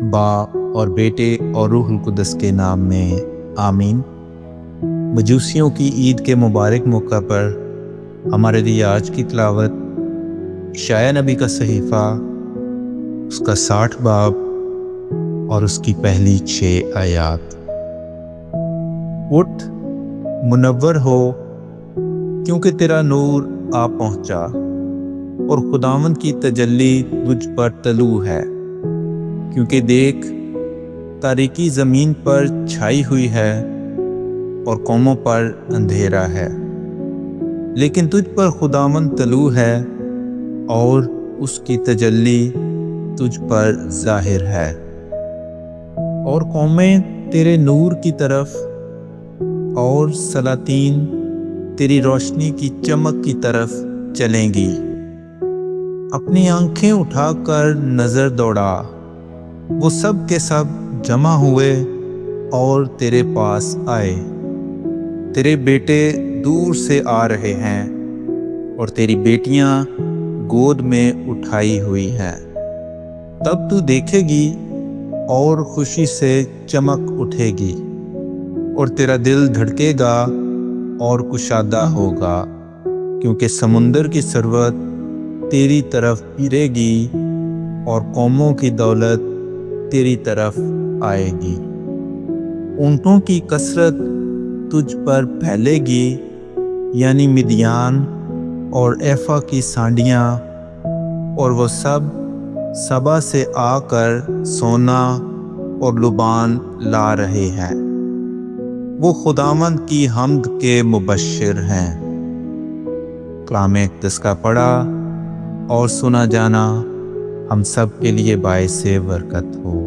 باپ اور بیٹے اور روح القدس کے نام میں آمین۔ مجوسیوں کی عید کے مبارک موقع پر ہمارے لیے آج کی تلاوت اشعیاء نبی کا صحیفہ، اس کا 60 باب اور اس کی پہلی 6 آیات۔ اٹھ، منور ہو، کیونکہ تیرا نور آ پہنچا اور خداوند کی تجلی تجھ پر طلوع ہے۔ کیونکہ دیکھ، تاریکی زمین پر چھائی ہوئی ہے اور قوموں پر اندھیرا ہے، لیکن تجھ پر خداوند طلوع ہے اور اس کی تجلی تجھ پر ظاہر ہے، اور قومیں تیرے نور کی طرف اور سلاطین تیری روشنی کی چمک کی طرف چلیں گی۔ اپنی آنکھیں اٹھا کر نظر دوڑا، وہ سب کے سب جمع ہوئے اور تیرے پاس آئے۔ تیرے بیٹے دور سے آ رہے ہیں اور تیری بیٹیاں گود میں اٹھائی ہوئی ہیں۔ تب تو دیکھے گی اور خوشی سے چمک اٹھے گی، اور تیرا دل دھڑکے گا اور کشادہ ہوگا، کیونکہ سمندر کی ثروت تیری طرف پھرے گی اور قوموں کی دولت تیری طرف آئے گی۔ اونٹوں کی کثرت تجھ پر پھیلے گی، یعنی مدیان اور ایفا کی سانڈیاں، اور وہ سب سبا سے آ کر سونا اور لبان لا رہے ہیں۔ وہ خداوند کی حمد کے مبشر ہیں۔ کلام اقدس کا پڑھا اور سنا جانا ہم سب کے لیے باعث برکت ہو۔